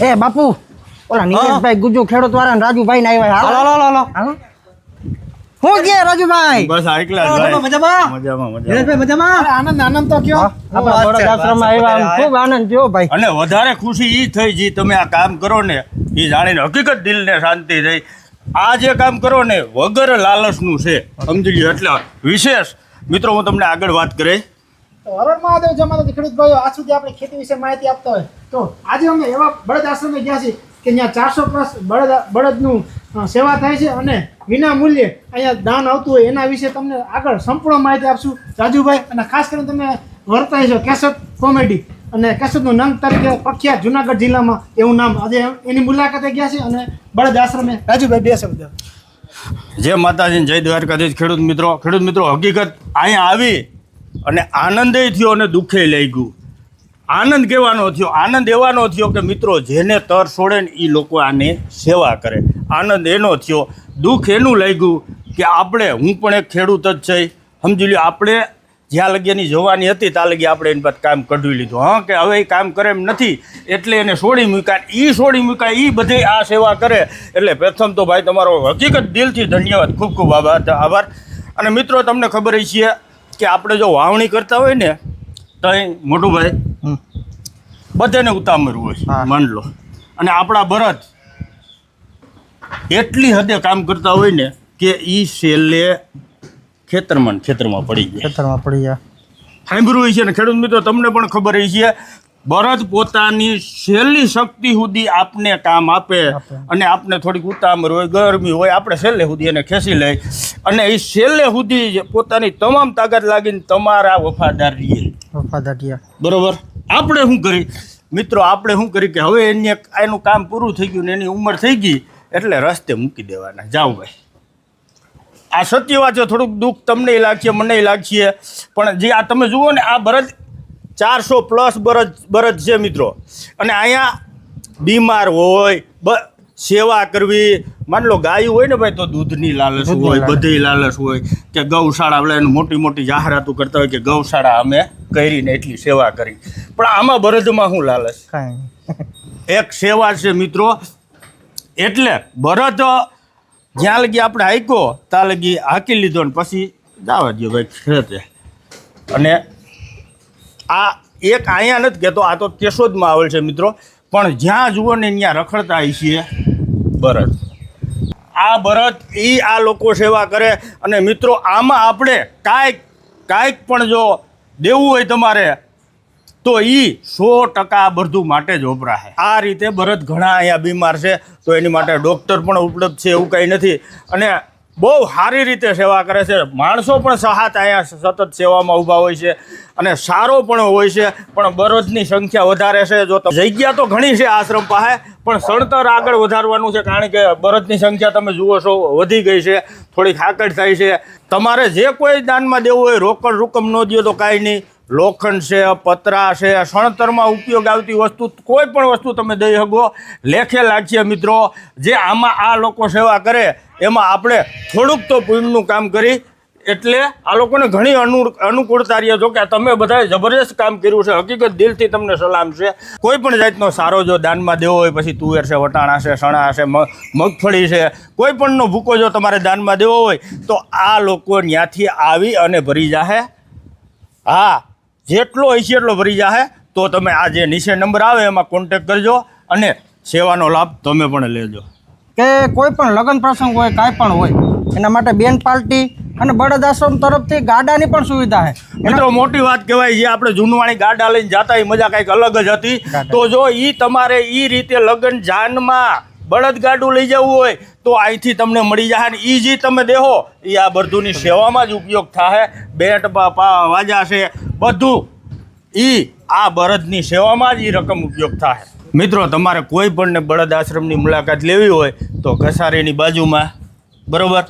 એ બાપુ ઓલા નીલેશભાઈ ગુજુ ખેડૂત વાળા રાજુભાઈ ને આવ્યા. હાલો હું કે રાજુભાઈ? બસ એકલા જ ભાઈ. મજામાં. નીલેશભાઈ મજામાં? આનંદ તો કયો? આપણા બરોડા આશ્રમમાં આવ્યા, ખૂબ આનંદ થયો ભાઈ. અને વધારે ખુશી ઈ થઈ જી તમે આ કામ કરો ને એ જાણીને હકીકત દિલને શાંતિ થઈ. આ જે કામ કરો ને વગર લાલચનું છે, સમજી લ્યો. એટલે વિશેષ મિત્રો હું તમને આગળ વાત કરે હરણ મહાદેવ જમાનાથી ખેડૂત ભાઈઓ આજ સુધી આપણે ખેતી વિશે માહિતી આપતા હોય તો આજે અમે એવા બળદ આશ્રમે ગયા છીએ કે જ્યાં 400+ બળદનું સેવા થાય છે અને વિના મૂલ્યે અહીંયા દાન આવતું હોય એના વિશે તમને આગળ સંપૂર્ણ માહિતી આપશું રાજુભાઈ. અને ખાસ કરીને તમે વર્તાય છો કેસત કોમેડી અને કેસતનું નંગ તરીકે પ્રખ્યાત જુનાગઢ જિલ્લામાં એવું નામ. આજે એની મુલાકાતે ગયા છે અને બળદ આશ્રમે. રાજુભાઈ બે શબ્દ. જય માતાજી, જય દ્વારકાધીશ. ખેડૂત મિત્રો હકીકત અહીંયા આવી અને આનંદે થયો અને દુઃખે લઈ ગયું. આનંદ કેવાનો થયો? આનંદ એવાનો થયો કે મિત્રો જેને તર છોડે ને એ લોકો આને સેવા કરે. આનંદ એનો થયો. દુઃખ એનું લાગ્યું કે આપણે, હું પણ એક ખેડૂત જ છે, સમજી લ્યો. આપણે જ્યાં લગીની જવાની હતી ત્યાં લગી આપણે એની પાસે કામ કઢવી લીધું. હા કે હવે એ કામ કરે એમ નથી એટલે એને છોડી મૂક્યા. એ બધે આ સેવા કરે. એટલે પ્રથમ તો ભાઈ તમારો હકીકત દિલથી ધન્યવાદ, ખૂબ ખૂબ આભાર. અને મિત્રો તમને ખબર છે કે આપણે જો વાવણી કરતા હોય ને તો મોટું ભાઈ બધાને ઉતામળ હોય, માન લો. અને આપણા બળદ એટલી હદે કામ કરતા હોય ને કે એ છેલ્લે ખેતરમાં પડી ગયા. સાંભળ્યું હોય છે ને ખેડૂત મિત્રો, તમને પણ ખબર છે બળદ પોતાની છેલ્લી શક્તિ સુધી આપને કામ આપે. અને આપને થોડીક ઉતામળ હોય, ગરમી હોય, આપણે છેલ્લે સુધી એને ખેંચી લઈ અને એ છેલ્લે સુધી પોતાની તમામ તાકાત લાગીને તમારા વફાદાર રહીએ. બરોબર. આપણે શું કરી મિત્રો, કે હવે એનું કામ પૂરું થઈ ગયું ને એની ઉંમર થઈ ગઈ એટલે રસ્તે મૂકી દેવાના. જાઓ ભાઈ, આ સત્ય વાત છે. થોડુંક દુઃખ તમને લાગશે, મને લાગશે, પણ જે આ તમે જુઓ ને આ બળદ 400+ બળદ છે મિત્રો. અને અહીંયા બીમાર હોય, સેવા કરવી. માન લો ગાયું હોય ને ભાઈ તો દૂધની લાલચ હોય, બધી લાલચ હોય કે ગૌશાળા આપણે મોટી જાહેરાતો કરતા હોય કે ગૌશાળા અમે કરીને એટલી સેવા કરી. પણ આમાં બળદમાં શું લાલચ? એક સેવા છે મિત્રો. એટલે બળદ જ્યાં લગી આપણે હાંક્યો ત્યાં લગી હાંકી લીધો ને પછી જવા દો ભાઈ ખેતે. અને આ એક અહીંયા નથી કહેતો, આ તો કેશોદમાં આવેલ છે મિત્રો. પણ જ્યાં જુઓ ને ત્યાં રખડતા હોય છે બળદ. આ બળદ આ લોકો સેવા કરે. અને મિત્રો આમાં આપણે કાંઈક પણ જો દેવું હોય તમારે તો 100% બધું માટે જ વપરાશે. આ રીતે બળદ ઘણા અહીંયા બીમાર છે તો એની માટે ડૉક્ટર પણ ઉપલબ્ધ છે, એવું કંઈ નથી. અને બહુ સારી રીતે સેવા કરે છે. માણસો પણ સહાત અહીંયા સતત સેવામાં ઊભા હોય છે અને સારો પણ હોય છે. પણ બળદની સંખ્યા વધારે છે. જો જગ્યા તો ઘણી છે આશ્રમ પાસે, પણ સણતર આગળ વધારવાનું છે. કારણ કે બળદની સંખ્યા તમે જુઓ છો વધી ગઈ છે, થોડીક હાકડ થાય છે. તમારે જે કોઈ દાનમાં દેવું હોય, રોકડ રૂકમ ન દો તો કાંઈ નહીં. લોખંડ છે, પતરા છે, સણતરમાં ઉપયોગ આવતી વસ્તુ, કોઈ પણ વસ્તુ તમે દઈ શકો. લેખે લાગશે મિત્રો. જે આમાં આ લોકો સેવા કરે એમાં આપણે થોડુંક તો પુણ્યનું કામ કરી એટલે આ લોકોને ઘણી અનુકૂળતા રહે. જો કે તમે બધાએ જબરદસ્ત કામ કર્યું છે. હકીકત દિલથી તમને સલામ છે. કોઈ પણ જાતનો સારો જો દાનમાં દેવો હોય, પછી તુવેર છે, વટાણા છે, ચણા છે, મગફળી છે, કોઈ પણનો ભૂકો જો તમારે દાનમાં દેવો હોય તો આ લોકો ત્યાંથી આવી અને ભરી જાહે. હા, જેટલો હશે એટલો ભરી જાહે. તો તમે આ જે નીચે નંબર આવે એમાં કોન્ટેક કરજો અને સેવાનો લાભ તમે પણ લેજો. કે કોઈ પણ લગ્ન પ્રસંગ હોય, કાંઈ પણ હોય, એના માટે બેન પાર્ટી અને બળદ આશ્રમ તરફથી ગાડાની પણ સુવિધા છે મિત્રો. મોટી વાત કહેવાય. જે આપણે જૂનવાણી ગાડા લઈને જતા એ મજા કંઈક અલગ જ હતી. તો જો તમારે રીતે લગ્ન જાનમાં બળદ ગાડું લઈ જવું હોય તો અહીંથી તમને મળી જાય. ને જે તમે દેહો એ આ બધુંની સેવામાં જ ઉપયોગ થાય. બેટ વાજા છે બધું આ બળદની સેવામાં જ રકમ ઉપયોગ થાય. મિત્રો તમારે કોઈ પણ બળદ આશ્રમની મુલાકાત લેવી હોય તો ઘસારીની બાજુમાં, બરાબર.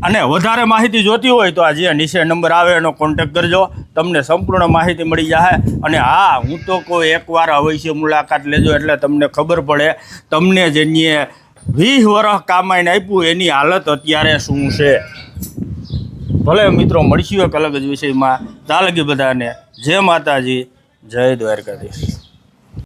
અને વધારે માહિતી જોતી હોય તો આ જે નીચે નંબર આવે એનો કોન્ટેક કરજો. તમને સંપૂર્ણ માહિતી મળી જાય. અને હા, હું તો કોઈ એકવાર અવશ્ય મુલાકાત લેજો એટલે તમને ખબર પડે. તમને જેની 20 વર્ષ કામાઈને આપ્યું એની હાલત અત્યારે શું છે. ભલે મિત્રો મળીશું એક અલગ જ વિષયમાં. ત્યાં લગી બધાને જય માતાજી, જય દ્વારકાધીશ.